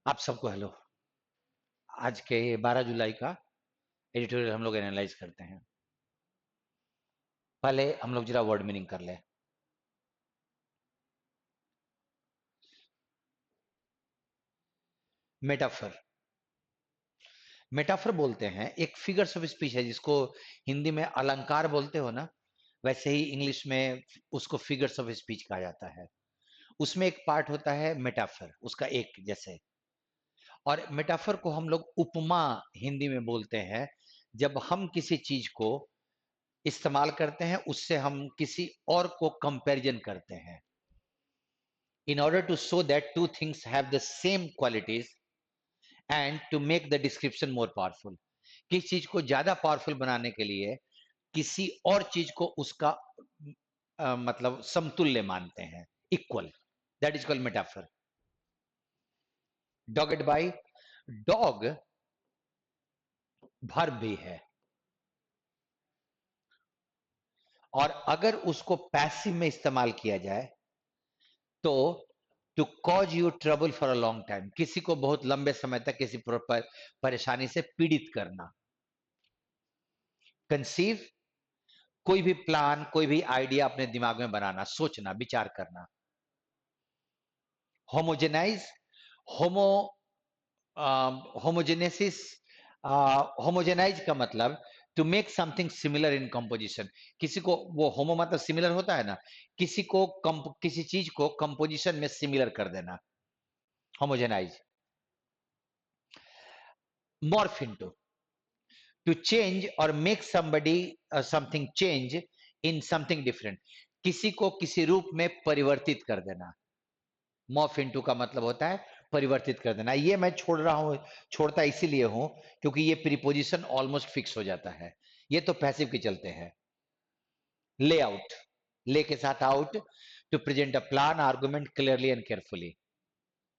आप सबको हेलो। आज के 12 जुलाई का एडिटोरियल हम लोग एनालाइज करते हैं। पहले हम लोग जरा वर्ड मीनिंग कर ले। मेटाफर, मेटाफर बोलते हैं, एक फिगर्स ऑफ स्पीच है जिसको हिंदी में अलंकार बोलते हो ना, वैसे ही इंग्लिश में उसको फिगर्स ऑफ स्पीच कहा जाता है। उसमें एक पार्ट होता है मेटाफर, उसका एक जैसे। और मेटाफर को हम लोग उपमा हिंदी में बोलते हैं, जब हम किसी चीज को इस्तेमाल करते हैं उससे हम किसी और को कंपैरिजन करते हैं in order to show that two things have the same qualities and to make the description more powerful। किस चीज को ज्यादा पावरफुल बनाने के लिए किसी और चीज को उसका मतलब समतुल्य मानते हैं, equal. That is called metaphor. Dogged by, dog verb भी है, और अगर उसको पैसिव में इस्तेमाल किया जाए तो to cause you trouble for a long time, किसी को बहुत लंबे समय तक किसी परेशानी से पीड़ित करना। कंसीव, कोई भी प्लान, कोई भी आइडिया अपने दिमाग में बनाना, सोचना, विचार करना। होमोजेनाइज, होमो होमोजेनेसिस, होमोजेनाइज का मतलब to make something similar in composition. किसी को, वो होमो मतलब सिमिलर होता है ना, किसी को किसी चीज को कंपोजिशन में सिमिलर कर देना, homogenize. Morph into, to change और make somebody something change in something different, किसी को किसी रूप में परिवर्तित कर देना। मॉर्फ इनटू का मतलब होता है परिवर्तित कर देना। ये मैं छोड़ रहा हूं, छोड़ता इसीलिए हूं क्योंकि ये प्रीपोजिशन ऑलमोस्ट फिक्स हो जाता है, ये तो पैसिव के चलते हैं। लेआउट, ले के साथ out, to present a plan argument clearly and carefully,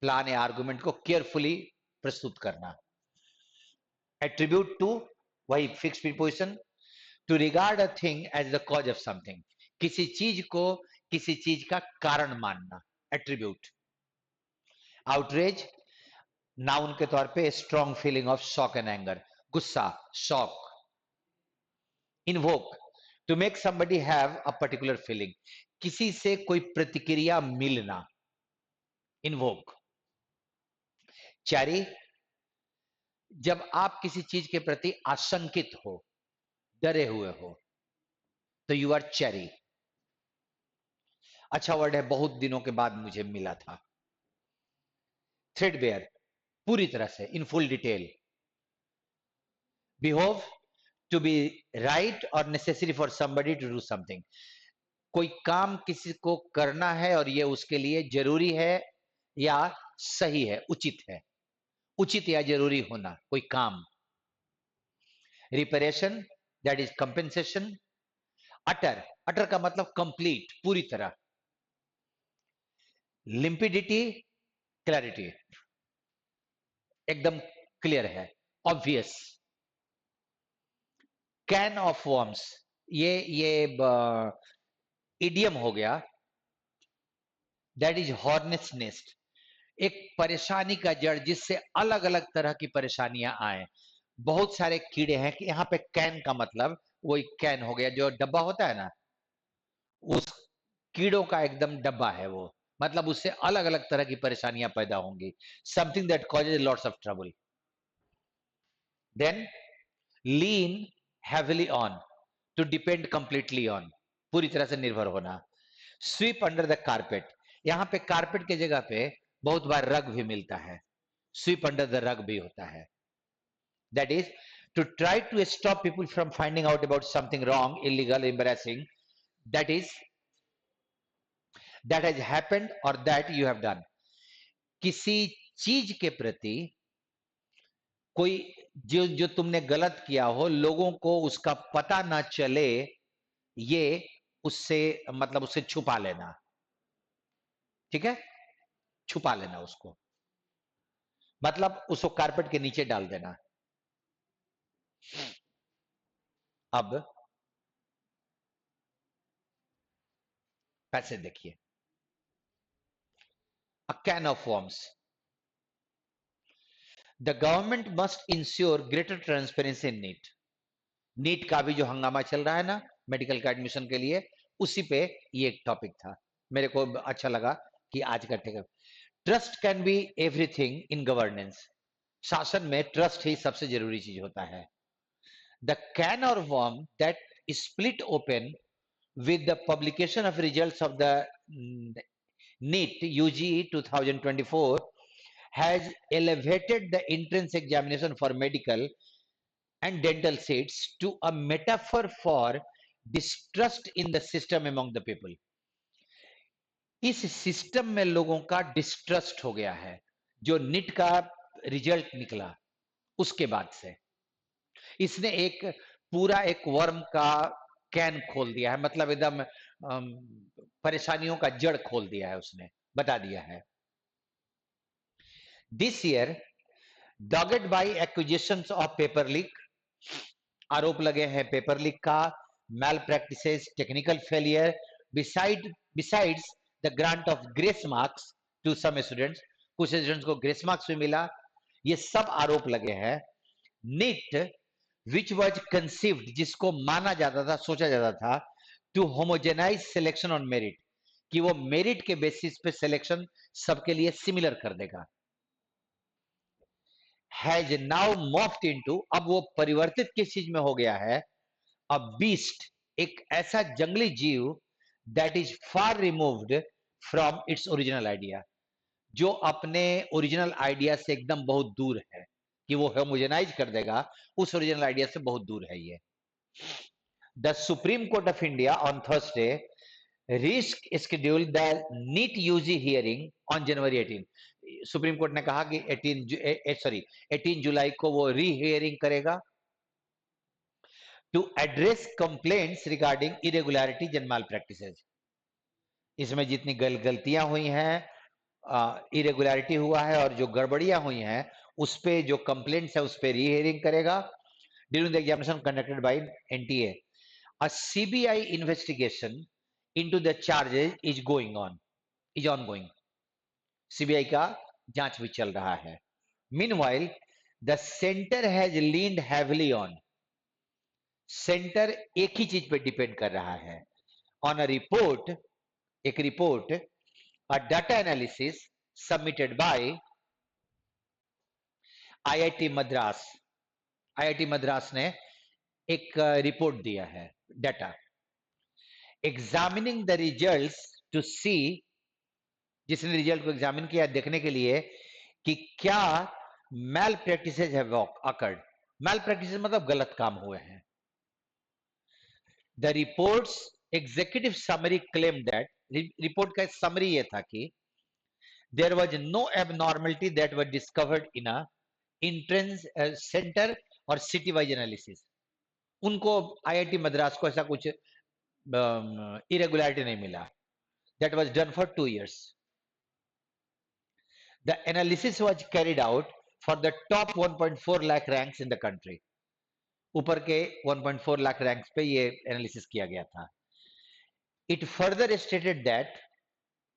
plan या आर्गुमेंट को केयरफुली प्रस्तुत करना। एट्रीब्यूट टू, वही fix preposition, to regard a thing as the cause of something, किसी चीज को किसी चीज का कारण मानना, एट्रीब्यूट। आउटरेज, नाउन के तौर पे strong feeling of shock and anger, गुस्सा, shock. Invoke, to make somebody have a particular feeling, किसी से कोई प्रतिक्रिया मिलना, इन्वोक। चैरी, जब आप किसी चीज के प्रति आशंकित हो, डरे हुए हो, तो यू आर चैरी। अच्छा वर्ड है, बहुत दिनों के बाद मुझे मिला था, थ्रेडबेयर, पूरी तरह से, in full detail. Behove, to be right और necessary for somebody to do something, कोई काम किसी को करना है और ये उसके लिए जरूरी है या सही है, उचित है, उचित या जरूरी होना कोई काम। Reparation, that is compensation. अटर, अटर का मतलब कंप्लीट, पूरी तरह। लिम्पिडिटी, क्लैरिटी, एकदम क्लियर है, ऑब्वियस। कैन ऑफ वर्म्स, ये इडियम हो गया, दैट इज हॉर्नेस नेस्ट, एक परेशानी का जड़ जिससे अलग अलग तरह की परेशानियां आए। बहुत सारे कीड़े हैं कि यहाँ पे कैन का मतलब वही कैन हो गया, जो डब्बा होता है ना, उस कीड़ों का एकदम डब्बा है वो, मतलब उससे अलग अलग तरह की परेशानियां पैदा होंगी। Something that causes lots of trouble. Then lean heavily on, to depend completely on, पूरी तरह से निर्भर होना। स्वीप अंडर द कारपेट, यहां पे कारपेट के जगह पे बहुत बार रग भी मिलता है, स्वीप अंडर द रग भी होता है। That is to try to stop people from finding out about something wrong, illegal, embarrassing, that is that has happened और दैट यू हैव डन, किसी चीज के प्रति कोई जो जो तुमने गलत किया हो, लोगों को उसका पता ना चले, ये उससे मतलब उससे छुपा लेना, ठीक है, छुपा लेना उसको, मतलब उसको कारपेट के नीचे डाल देना। अब पैसे देखिए, a can of worms, the government must ensure greater transparency in NEET. NEET का भी जो हंगामा चल रहा है ना मेडिकल का एडमिशन के लिए, उसी पे ये एक टॉपिक था। मेरे को अच्छा लगा कि आज का ठीक है। Trust can be everything in governance. शासन में ट्रस्ट ही सबसे जरूरी चीज होता है। द कैन और worm that split open with the publication of results of the NEET UG 2024 has elevated the entrance examination for medical and dental seats to a metaphor for distrust in the system among the people. इस system में लोगों का distrust हो गया है जो NEET का result निकला उसके बाद से। इसने एक पूरा एक वर्म का कैन खोल दिया है, मतलब एकदम परेशानियों का जड़ खोल दिया है, उसने बता दिया है। This year dogged by acquisitions of paper leak, आरोप लगे हैं पेपर लीक का, malpractices, technical failure, besides the grant of grace marks to some students, कुछ स्टूडेंट्स को ग्रेस मार्क्स भी मिला, ये सब आरोप लगे हैं। नीट which was conceived, जिसको माना जाता था, सोचा जाता था, to homogenize selection on merit, कि वो मेरिट के बेसिस पे सिलेक्शन सबके लिए सिमिलर कर देगा, has now morphed into, अब वो परिवर्तित किस चीज में हो गया है, a beast, एक ऐसा जंगली जीव that is far removed from its original idea, जो अपने ओरिजिनल आइडिया से एकदम बहुत दूर है, कि वो होमोजेनाइज कर देगा, उस ओरिजिनल आइडिया से बहुत दूर है ये। The Supreme Court of India on Thursday rescheduled the NEET UG hearing on January 18। Supreme court ने कहा कि 18 जुलाई को वो री हियरिंग करेगा to address complaints regarding irregularities and malpractices. इसमें जितनी गलतियां हुई हैं, इरेगुलरिटी हुआ है और जो गड़बड़ियां हुई हैं, उस पे जो कंप्लेंट्स है उस पे री हियरिंग करेगा। During the examination conducted by NTA, a CBI investigation into the charges is ongoing। CBI का जांच भी चल रहा है। Meanwhile, the center has leaned heavily on, centre एक ही चीज पे डिपेंड कर रहा है, on a report, एक report, a data analysis submitted by IIT Madras. IIT Madras ने एक रिपोर्ट दिया है, data, examining the results to see, जिसने रिजल्ट को एग्जामिन किया देखने के लिए कि क्या malpractices have occurred. Malpractices मतलब गलत काम हुए हैं। The reports executive summary claim that, report का समरी ये था कि there was no abnormality that was discovered in a entrance centre और सिटी वाइज एनालिसिस। उनको आईआईटी मद्रास को ऐसा कुछ इरेगुलरिटी नहीं मिला। That was done for 2 years। The analysis was carried out for the top 1.4 lakh ranks in the country। ऊपर के 1.4 lakh ranks पे ये एनालिसिस किया गया था। It further stated that,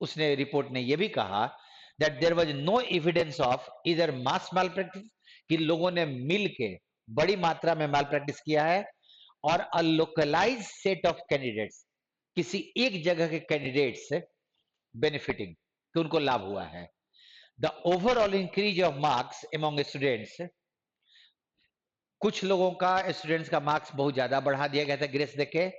उसने रिपोर्ट ने ये भी कहा that there was no evidence of either mass malpractice, कि लोगों ने मिल के बड़ी मात्रा में माल प्रैक्टिस किया है, और a localized set of candidates, किसी एक जगह के कैंडिडेट्स बेनिफिटिंग, कि उनको लाभ हुआ है। The overall increase of marks among students, कुछ लोगों का स्टूडेंट्स का मार्क्स बहुत ज्यादा बढ़ा दिया गया था ग्रेस देके।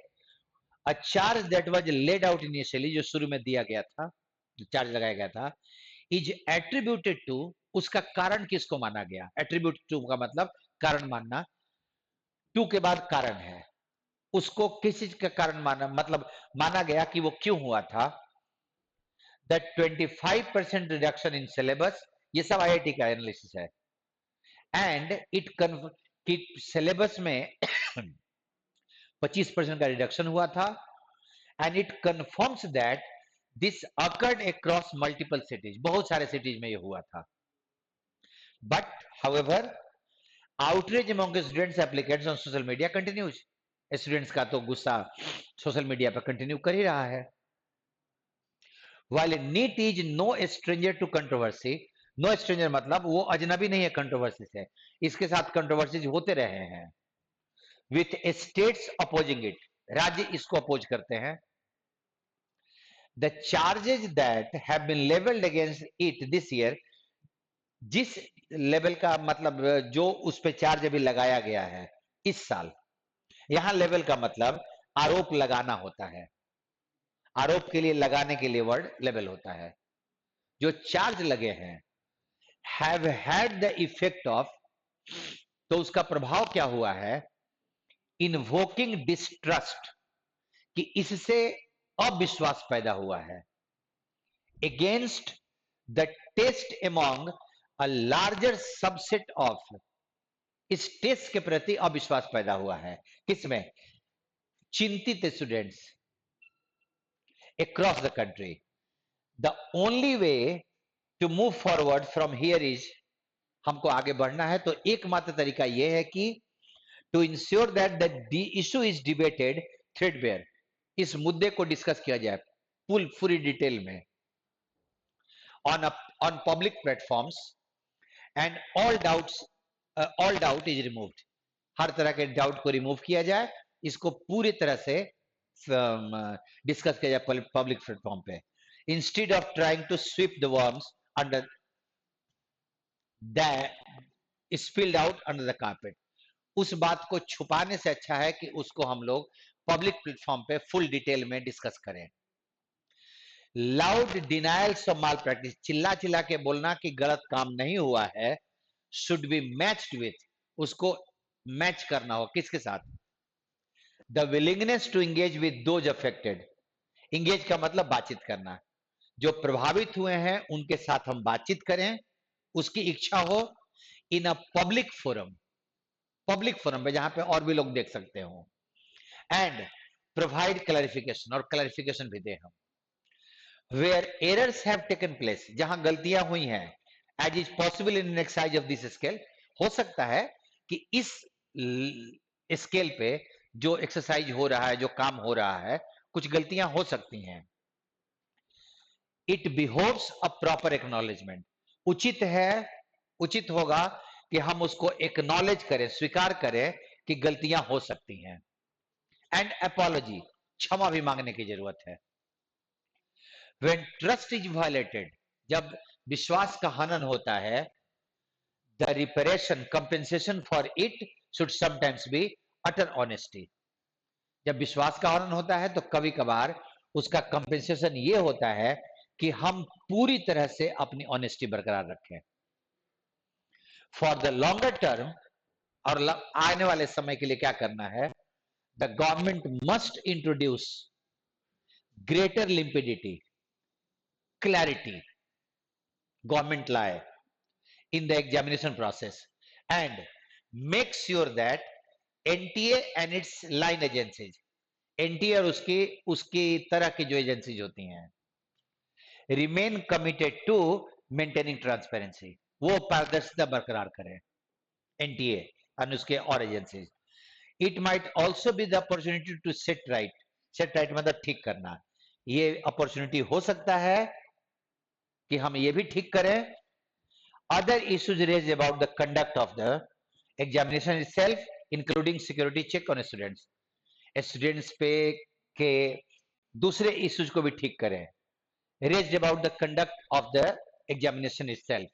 A charge that was laid out initially, जो शुरू में दिया गया था, जो चार्ज लगाया गया था, is attributed to, उसका कारण किसको माना गया, एट्रीब्यूट टू का मतलब कारण मानना, टू के बाद कारण है, उसको किस चीज का कारण माना, मतलब माना गया कि वो क्यों हुआ था। दैट 25% रिडक्शन इन सिलेबस, ये सब आईआईटी का एनालिसिस है, एंड इट सिलेबस में 25% का रिडक्शन हुआ था, and it confirms that this occurred across multiple cities, बहुत सारे सिटीज में ये हुआ था। But however outreach among students applicants on social media continues, students का तो गुस्सा सोशल मीडिया पर कंटिन्यू कर ही रहा है। While NEET is no stranger to controversy, no stranger मतलब वो अजनबी नहीं है कंट्रोवर्सी से, इसके साथ कंट्रोवर्सीज होते रहे हैं। विथ स्टेट्स अपोजिंग इट, राज्य इसको अपोज करते हैं। The charges that have been levelled against it this year, जिस लेवल का मतलब जो उस पे चार्ज अभी लगाया गया है इस साल, यहां लेवल का मतलब आरोप लगाना होता है, आरोप के लिए लगाने के लिए वर्ड लेवल होता है। जो चार्ज लगे हैं have had the effect of, तो उसका प्रभाव क्या हुआ है, इन्वोकिंग डिस्ट्रस्ट, कि इससे अविश्वास पैदा हुआ है, against the test among a larger subset of, इस टेस्ट के प्रति अविश्वास पैदा हुआ है, किसमें, चिंतित students across the country. The only way to move forward from here is, हमको आगे बढ़ना है तो एकमात्र तरीका यह है कि to ensure that the issue is debated threadbare, इस मुद्दे को डिस्कस किया जाए पूरी डिटेल में, on public platforms, and all doubt is removed, हर तरह के डाउट को रिमूव किया जाए, इसको पूरी तरह से डिस्कस किया जाए पब्लिक प्लेटफॉर्म पे, instead of trying to sweep the worms under the spilled out under the carpet, उस बात को छुपाने से अच्छा है कि उसको हम लोग पब्लिक प्लेटफॉर्म पे फुल डिटेल में डिस्कस करें। Loud denials of mall practice, चिल्ला चिल्ला के बोलना कि गलत काम नहीं हुआ है, शुड बी मैच्ड विथ, उसको मैच करना हो किसके साथ, the willingness to engage with those affected, engage का मतलब बातचीत करना, जो प्रभावित हुए हैं उनके साथ हम बातचीत करें, उसकी इच्छा हो, in a public forum, public forum पे जहां पे और भी लोग देख सकते हो, एंड प्रोवाइड क्लैरिफिकेशन, और क्लैरिफिकेशन भी दे हम, where errors have taken place, जहां गलतियां हुई हैं, as is possible in exercise of this scale, हो सकता है कि इस स्केल पे जो एक्सरसाइज हो रहा है, जो काम हो रहा है, कुछ गलतियां हो सकती हैं। इट बिहोव्स अ प्रॉपर एक्नॉलेजमेंट, उचित है, उचित होगा कि हम उसको एक्नॉलेज करें, स्वीकार करें कि गलतियां हो सकती हैं, एंड अपॉलॉजी, क्षमा भी मांगने की जरूरत है। व्हेन ट्रस्ट इज वायलेटेड, जब विश्वास का हनन होता है, the reparation compensation for it should sometimes be utter honesty, जब विश्वास का हनन होता है तो कभी कभार उसका कंपेंसेशन ये होता है कि हम पूरी तरह से अपनी ऑनेस्टी बरकरार रखें। फॉर द लॉन्गर टर्म, और आने वाले समय के लिए क्या करना है, the government must introduce greater limpidity, clarity, government लाए in the examination process, and make sure that NTA and its line agencies, NTA और उसकी तरह की जो एजेंसीज होती हैं, remain committed to maintaining transparency, वो पारदर्शिता बरकरार करें, NTA और उसके और agencies. It might also be the opportunity to set right, set right मतलब ठीक करना, ये अपॉर्चुनिटी हो सकता है कि हम ये भी ठीक करें। Other issues raised about the conduct of the examination itself, including security check on students, students पे के दूसरे issues को भी ठीक करें। Raised about the conduct of the examination itself,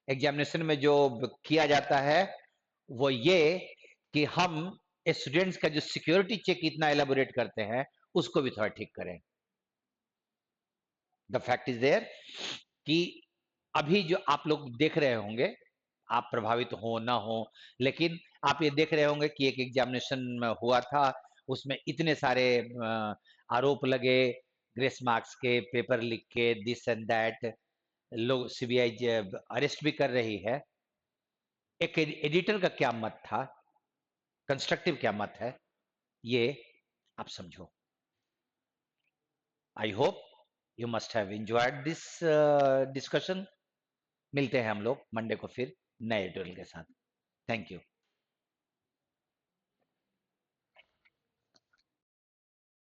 examination में जो किया जाता है वो ये कि हम स्टूडेंट्स का जो सिक्योरिटी चेक इतना एलाबोरेट करते हैं उसको भी थोड़ा ठीक करें। द फैक्ट इज देयर कि अभी जो आप लोग देख रहे होंगे, आप प्रभावित हो ना हो, लेकिन आप ये देख रहे होंगे कि एक एग्जामिनेशन हुआ था, उसमें इतने सारे आरोप लगे, ग्रेस मार्क्स के, पेपर लीक के, दिस एंड दैट, लोग सीबीआई अरेस्ट भी कर रही है। एक एडिटर का क्या मत था, कंस्ट्रक्टिव क्या मत है, ये आप समझो। I hope you must have enjoyed this discussion. मिलते हैं हम लोग मंडे को फिर नए ट्यूटोरियल के साथ। Thank you.